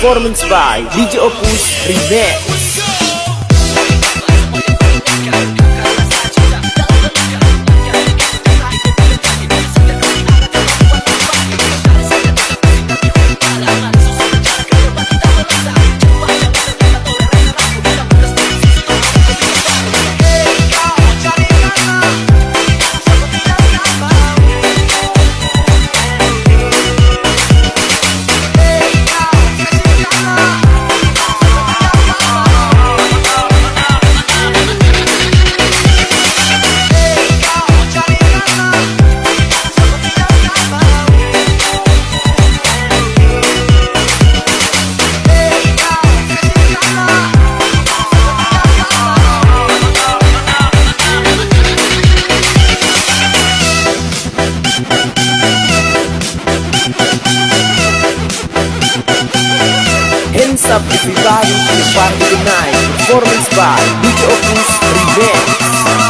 performance by DJ Opus Remix. Hands up everybody, the party tonight. Performance by DJ Opus Remix.